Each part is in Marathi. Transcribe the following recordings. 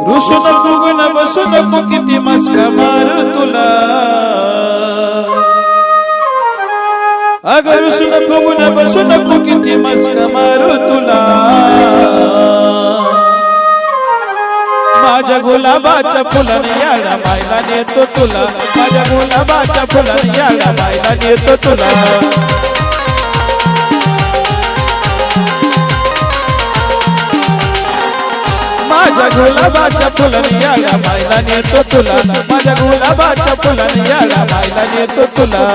रुसून फुगून बसू नको किती मस्का मारू तुला अगं रुसून फुगून बसू नको किती मस्का मारू तुला माझ्या गुलाबाच्या फुलाने याला मायला नेतो तुला माझ्या गुलाबाच्या फुलाने याला मायला नेतो तुला माझ्या गुलाबाच्या फुलाने याला मायला नेतो तुला माझ्या गुलाबाच्या फुलाने याला मायला नेतो तुला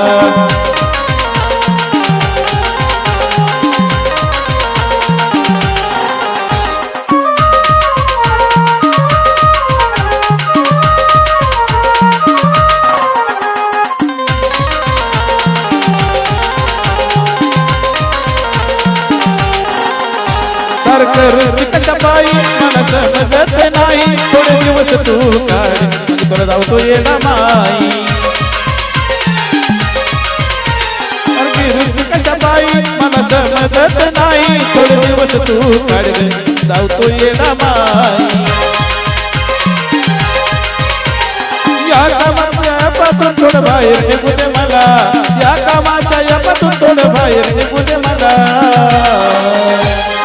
बाई मला समजत नाही थोडे दिवस तू काढ तुला जाऊतो येला माई कशा बाई मला समजत नाही थोडे दिवस तू काढ जाऊतो येला माई या कामाच्या यापासून थोडं बाहेर निघू दे मला या कामाच्या यापासून थोडं बाहेर निघू दे मला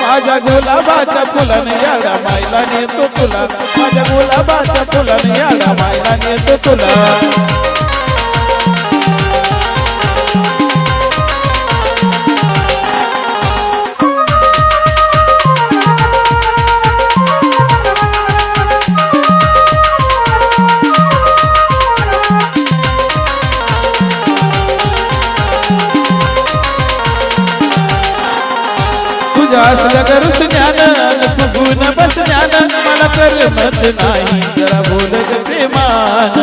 माझ्या गुलाबाच्या फुलाने याला मायला नेतो तुला माझ्या गुलाबाच्या फुलाने याला मायला नेतो तुला असलं करूस ज्ञान फुगून बस ज्ञान मला करमत नाही जरा बोलत प्रेमान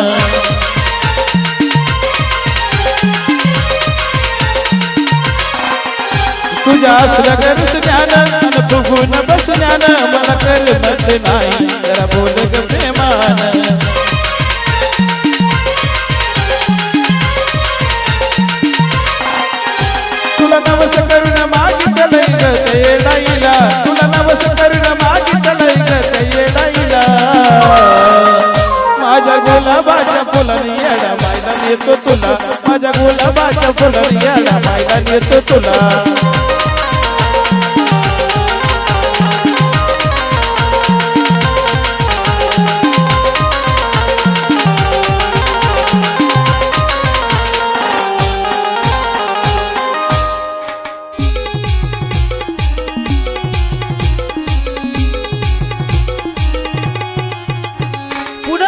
तुझ्या असलं करूस ज्ञान फुगून बस ज्ञान मला करमत नाही जरा बोलत प्रेमान तुला नवस करून मागितलंय ग येडाईला तुला नवस करून मागितलंय ग येडाईला माझ्या गुलाबाच्या फुलाने याला मायला नेतो तुला माझ्या गुलाबाच्या फुलाने याला मायला नेतो तुला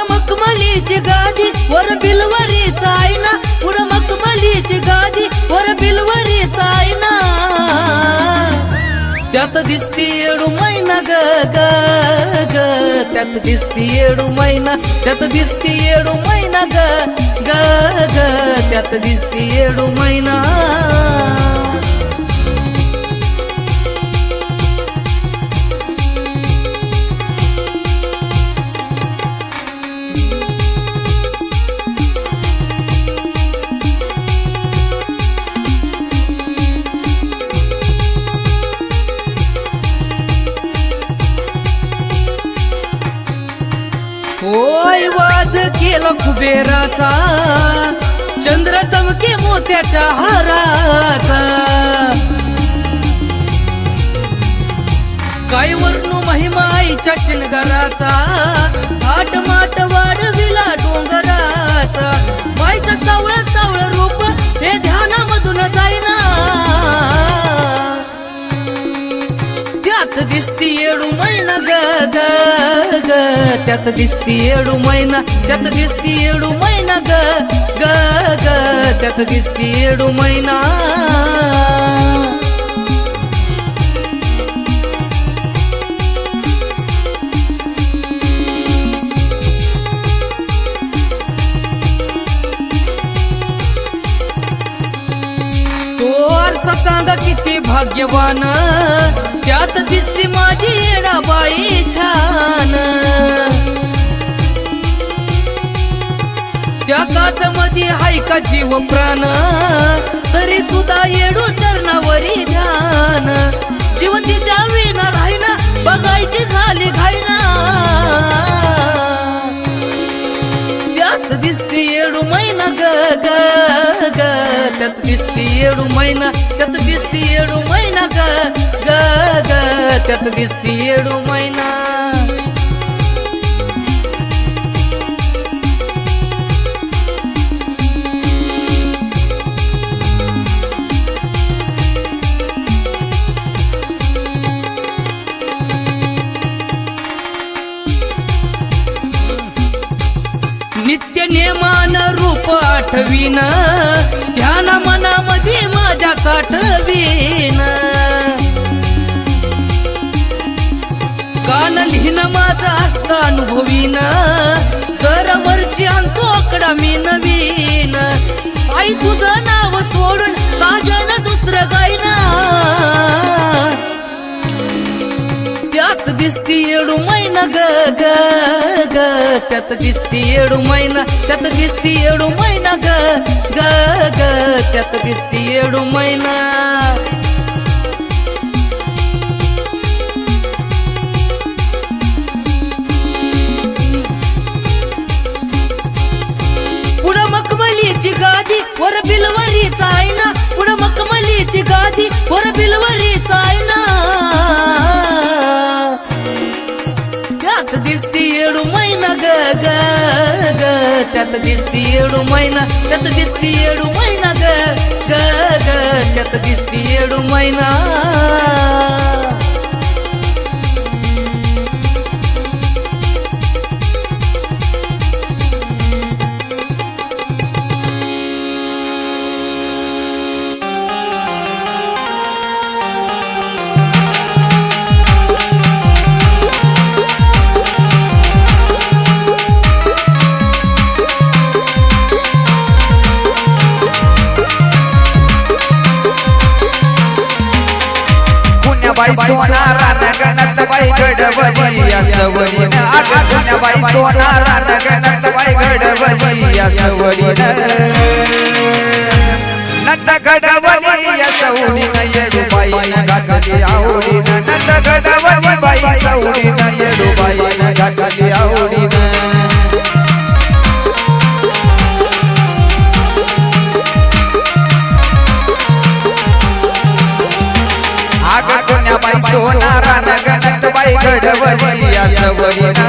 मखमलीची गादी वर बिलवरीचा आईना पुढं मखमलीची गादी वर बिलवरीचा आईना त्यात दिसती येडू मैना ग ग ग त्यात दिसती येडू मैना त्यात दिसती येडू मैना ग ग ग त्यात दिसती येडू मैना होय वाज केला कुबेराचा चंद्र चमके मोत्याच्या हाराचा काय वर्णू महिमा आईच्या शिनगराचा थाट माट वाढविला डोंगराचा मायचं सावळ सावळ रूप हे ध्यानामधून जाईना त्यात दिसती येडू मैना ग ग ग त्यात दिसती येडू मैना त्यात दिसती येडू मैना ग ग ग त्यात दिसती येडू मैना तोर सांगा किती भाग्यवान त्यात दिसती माझी येडाबाई छान त्या काच मध्ये हाय का जीव प्राण तरी सुद्धा येडू चरणावरी ध्यान शिवतीच्या विना राहिना बघायची झाली घाईना त्यात दिसती येडू मैना ग ग ग त्यात दिसती येडू मैना त्यात दिसती येडू मैना ग ग ग त्यात दिसती येडू मैना नित्य नेमान रूप आठवीन ध्यान मनामध्ये माझ्या साठवीन कान लिहिन माझं असता अनुभवीन जर वर्षी आणतो आकडा मी नवीन आई तुझं नाव सोडून साजन दुसरं गायना त्यात दिसती येडू मैना ग ग ग त्यात दिसती येडू मैना त्यात दिसती येडू मैना ग ग ग त्यात दिसती येडू मैना पुढं मखमलीची गादी वर बिलवरीचा आईना पुढं मखमलीची गादी वर बिलवरीचा आईना त्यात दिसती येडू मैना ग ग ग त्यात दिसती येडू मैना त्यात दिसती येडू मैना ग ग ग त्यात दिसती येडू मैना बाई सोना रानगणत बाई गडबली या सवडीन आग बाई सोना रानगणत बाई गडबली या सवडीन नंद गडबली या सवडीन येडू बाईन घातली आवडीन नंद गडबली बाई सवडीन येडू बाईन घातली आवडीन बाई सोना रानगणत बाई गडबली या सवडीन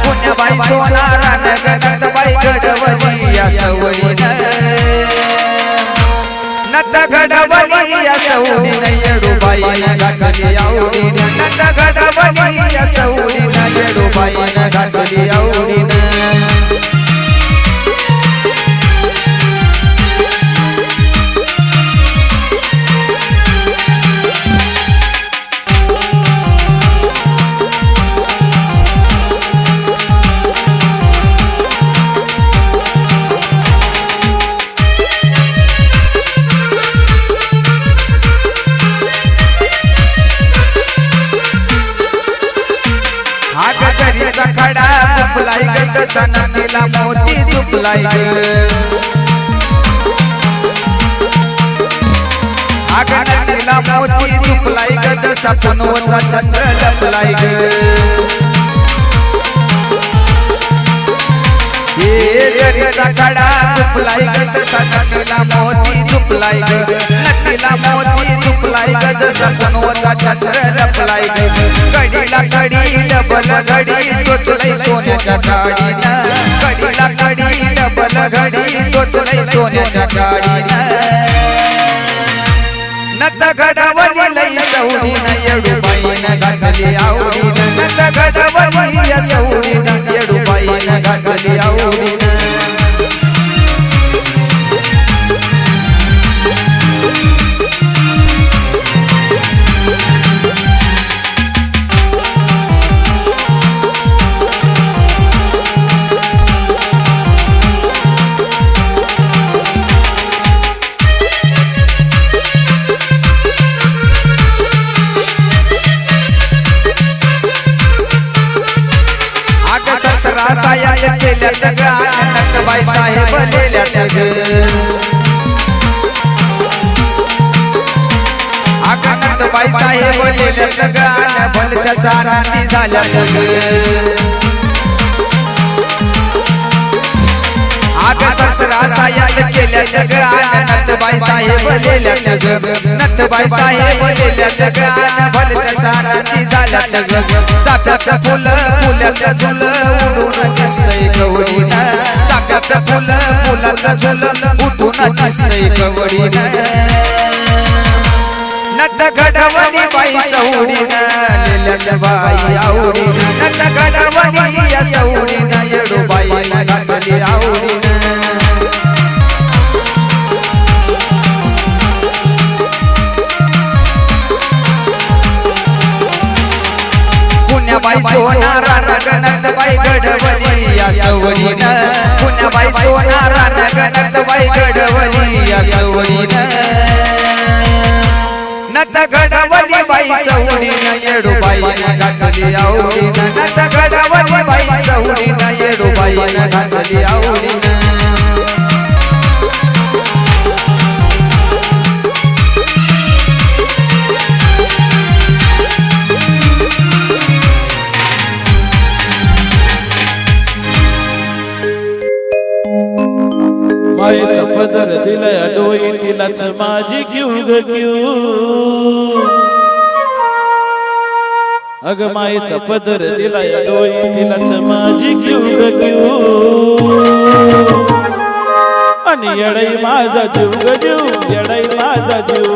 पुण्याबाई सोना रानगणत बाई गडबली या सवडीन नंद गडबली या सवडीन येडू बाईन घातली आवडीन नंद गडबली या सवडीन येडू बाईन घातली आवडीन खडा झुपलाई गट सनकीला मोती झुपलाई आगनीला मोती झुपलाई गट सपनोचा चंद्र लपलाई दरीचा खडा झुपलाई गट सनकीला मोती झुपलाई नकीला मोती झुपलाई गट सपनोचा चंद्र लपलाई घडीला घडी डबल घडी टोचलई सोन्याच्या गाडीनं घडीला घडी डबल घडी टोचलई सोन्याच्या गाडीनं नंद गडबली लई सवडीन येडू बाईन घातली आवडीन नंद गडबली या सवडीन येडू बाईन घातली आवडीन साया केल्यात ग आनंदबाई साहेब लिहिल्यात ग नंदबाई साहेब लिहिल्यात गाणं भलत्याचा आनंदी झाल्यात आग ससरा सायात केल्यात गाणं नंदबाई साहेब लिहिल्यात नंदबाई साहेब लिहिल्यात गाणं भलत्याचा आनंदी झाल्यात चाफ्याचं फुल फुल्याचं झुल उडून दिसतंय गवळीनं चाफ्याचं फुल फुलाचं झुल उडून दिसतंय गवळीनं नट घडवली बाई सवडीनं लिहिल्यात बाई आवडीनं नट घडवली या सवडीनं येडूबाईनं घातली आवडीनं पुण्याबाई सोना रानग नंदबाई गडवली या सवडीनं पुण्याबाई सोना रानग नंदबाई गडवली या सवडीनं नट घडवली बाई सवडीनं येडूबाईनं घातली आवडीनं नट घडवली बाई सवडीनं येडूबाईनं घातली आवडीनं मायेचा पदर दिलाय डोई तिलाच माझी क्यू ग क्यू अग मायेचा पदर दिलाय डोई तिलाच माझी क्यू ग क्यू आणि येडाई माझा जीव ग जीव येडाई माझा जीव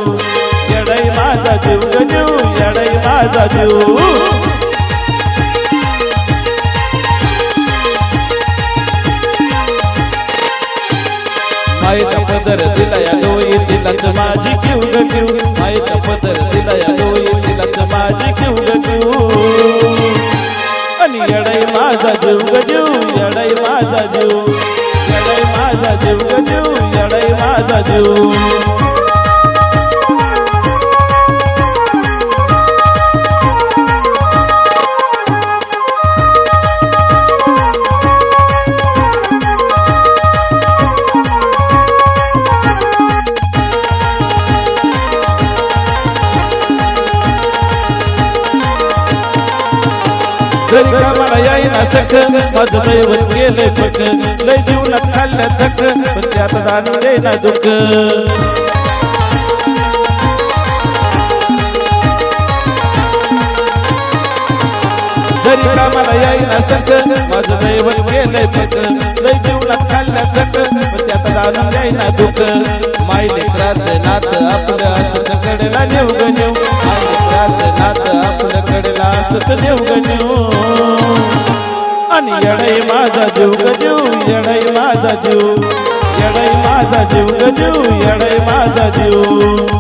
येडाई माझा जीव ग जीव येडाई माझा जीव मायेचा पदर दिलाय डोई तिलाच माझी क्यू ग क्यू मायेचा पदर दिलाय डोई तिलाच माझी क्यू ग क्यू आणि येडाई माझा जीव ग जीव येडाई माझा जीव येडाई माझा जीव ग जीव येडाई माझा जीव जरी का मला यायना सख माझं दैवत गेलंय पक लय जीवनात खाल्ल्या थक पण त्यात जाणून देईना दुःख जरी का मला यायना सख माझं दैवत गेलंय पक लय जीवनात खाल्ल्या थक पण त्यात जाणून देईना दुःख माई लेकराचं नात आपलं असत कडेला नेऊ ग नेऊ माई लेकराचं नात आपलं कडेला असत नेऊ ग नेऊ आणि येडाई माझा जीव ग जीव येडाई माझा जीव येडाई माझा जीव ग जीव येडाई माझा जीव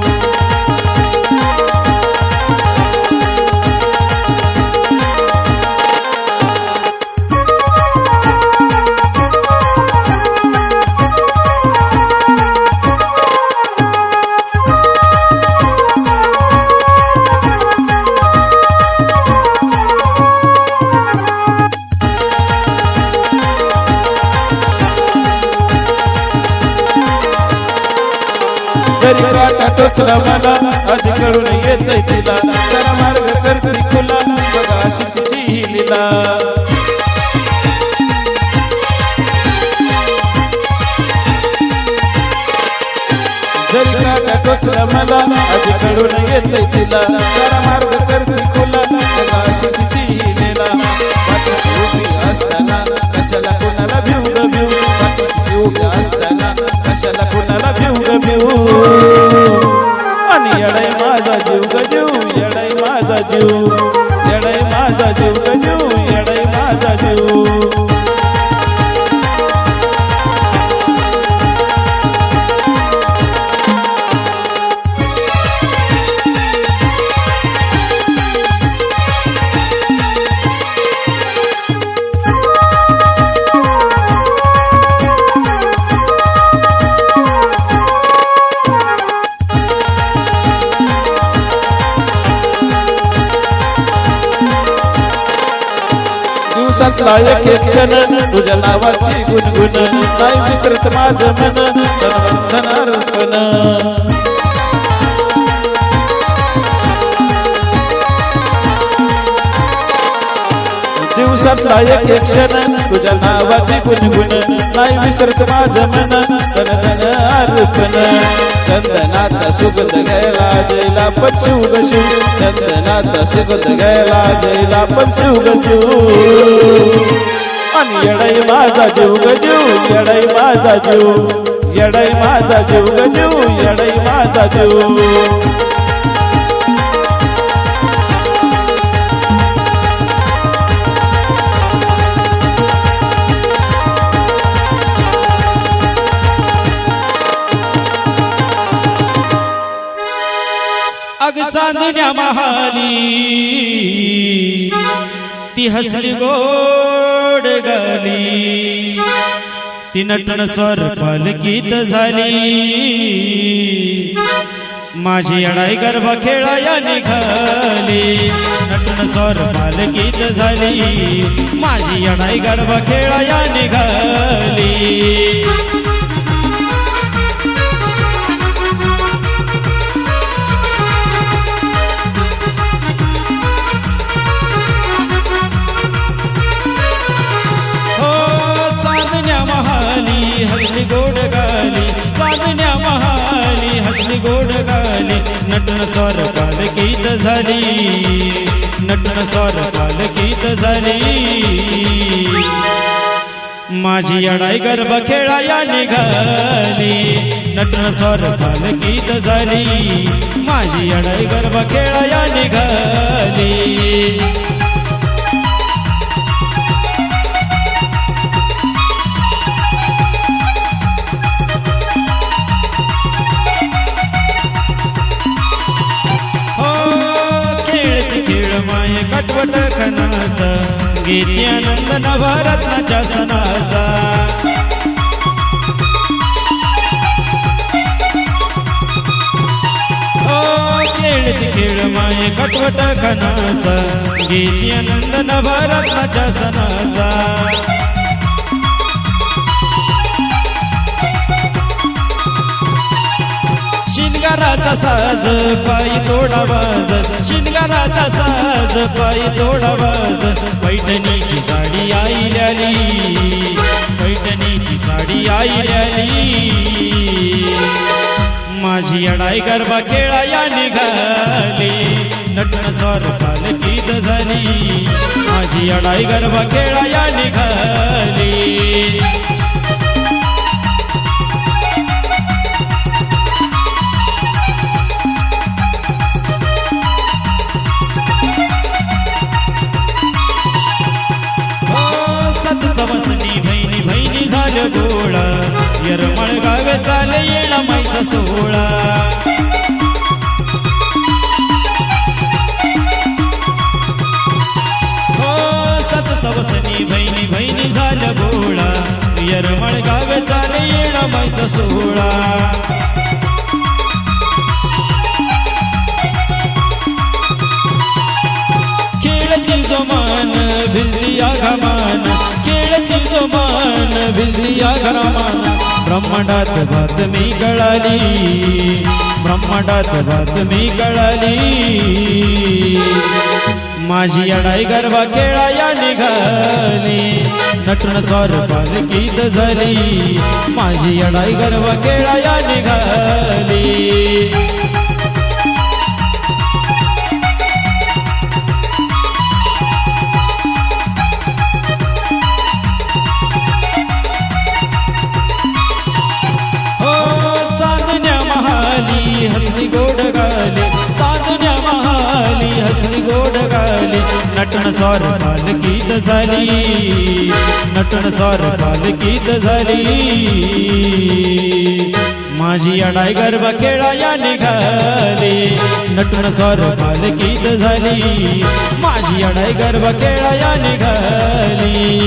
जरी काटा टोचला मला आधी कळून येतय तिला जरा मार्ग करती खुला बघा अशी तिची ही लीला जरी काटा टोचला मला आधी कळून येतय तिला जरा मार्ग करती खुला बघा अशी तिची ही लीला बाकी उभी असताना कशाला कोणाला भिऊ ग भिऊ बाकी उभी असताना कशाला कोणाला भिऊ ग भिऊ आणि येडाई माझा जीव ग जीव येडाई माझा जीव येडाई माझा जीव ग जीव येडाई माझा जीव दिवसातला एक एक क्षण तुझ्या नावाची गुणगुण नाही विसरत माझं मन धनवंतन अर्पण दिवसातला एक एक क्षण तुझ्या नावाची गुणगुण नाही विसरत माझं मन तन तन अर्पण चंदनाचा सुगंध घ्यायला जयला पण शिव ग शिव चंदनाचा सुगंध घ्यायला जयला पण शिव ग शिव आणि येडाई माझा जीव ग जीव येडाई माझा जीव येडाई माझा जीव ग जीव येडाई माझा जीव अग चांदण्या महाली ती हसली गोड गाली ती नटन स्वर पालकीत झाली माझी अडाई गरबा खेळाया निघाली नटन स्वर पालकीत झाली माझी अडाई गरबा खेळाया निघाली हसली गोड गाली चांदण्या महाली हसली गोड गाली नटन स्वर पालकीत झाली नटन स्वर पालकीत झाली माझी अडाई गरबा खेळाया निघाली नटन स्वर पालकीत झाली माझी अडाई गरबा खेळाया निघाली कटवट खनाचा गीती आनंद नवरत्नाच्या सणाचा खेळती खेळ माये कटवट खनाचा गीती आनंद नवरत्नाच्या सणाचा शिंगाराचा साज पायी तोडा वाज शिंगाराचा साज पायी तोडा वाज पैठणीची साडी आईल्याली पैठणीची साडी आईल्याली माझी अडाई गरबा खेळाया निघाली नटन स्वर पालकीत झाली माझी अडाई गरबा खेळाया निघाली सवसनी बहिणी बहिणी झालं गोळा यरमळ गाव चाले येणा माईचा सोहळा हो सत सवसनी बहिणी बहिणी झालं गोळा यरमळ गाव चाले येणा माईचा सोहळा खेळती जो मान भिजली आघामान खेळती जो मान भिजली आघामान ब्रह्मांडात बातमी कळाली ब्रह्मांडात बातमी कळाली माझी अडाई गरबा खेळाया निघाली नटन स्वर पालकीत झाली माझी अडाई गरबा खेळाया निघाली हसली गोड गाली चांदण्या महाली हसली गोड गाली नटन स्वर पालकीत झाली नटन स्वर पालकीत झाली माझी अडाई गरबा खेळाया निघाली नटन स्वर पालकीत झाली माझी अडाई गरबा खेळाया निघाली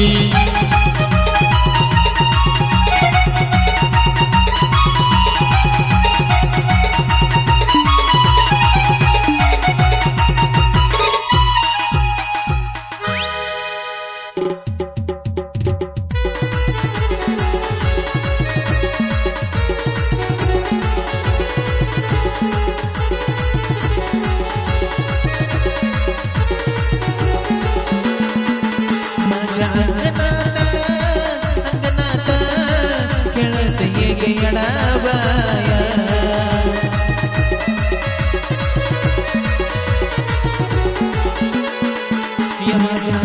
या माझ्या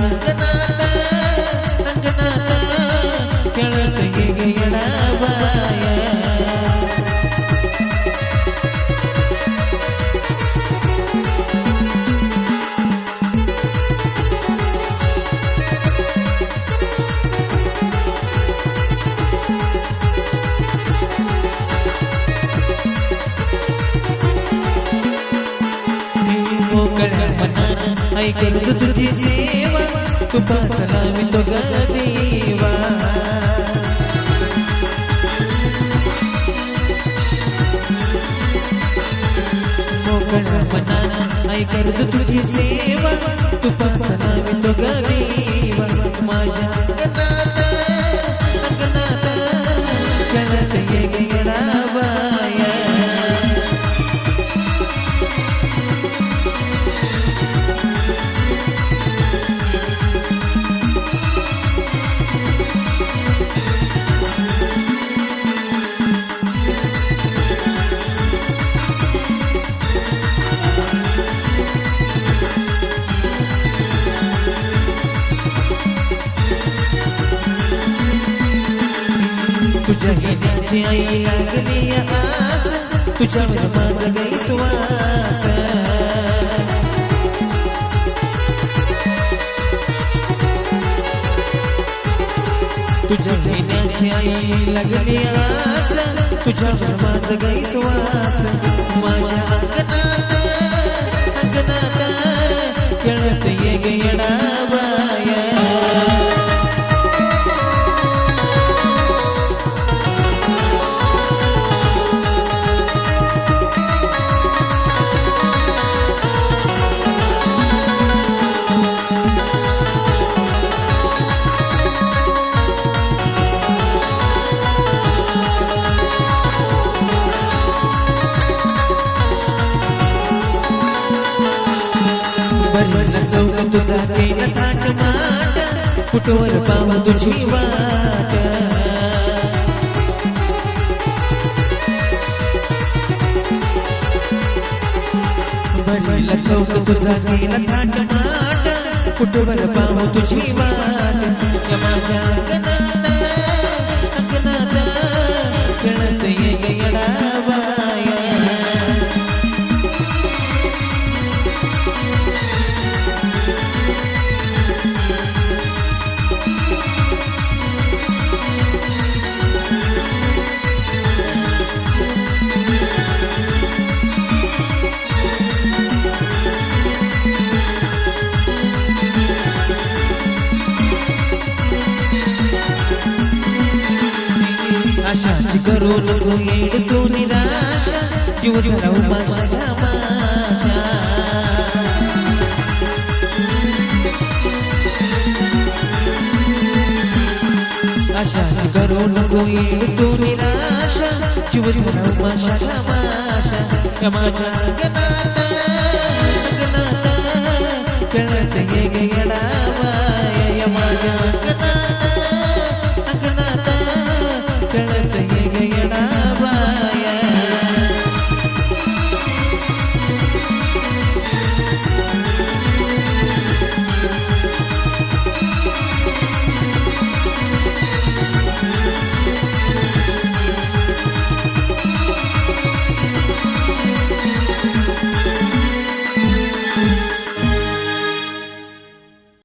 अंगणात खेळत ये ग येडाबाया मोकळ्या मनानं ऐकत तुझी सेवा तू पासला मी तो ग देवा मोकळ्या मनानं ऐकत तुझी सेवा तू पासला मी तो ग देवा माझ्या अंगणात खेळत ये ग येडाबाया तुझ्या घेण्याची आई लागली आस तुझ्यावर माझा गैसवास तुझ्या घेण्याची आई लागली आस तुझ्यावर माझा गैसवास माझ्या अंगणात खेळत ये ग येडाबाया भरला चौक तुझा केला थाट माट कुठवर पाहू तुझी वाट भरला चौक तुझा केला थाट माट कुठवर पाहू तुझी वाट या माझ्या अंगणात खेळत ये ग येडाबाया आशाची करू नको येड तू निराशा जीव झाला माझ्या माझ्या आशाची करू नको येड तू निराशा जीव झाला माझ्या माझ्या माझ्या अंगणात खेळत ये ग येडा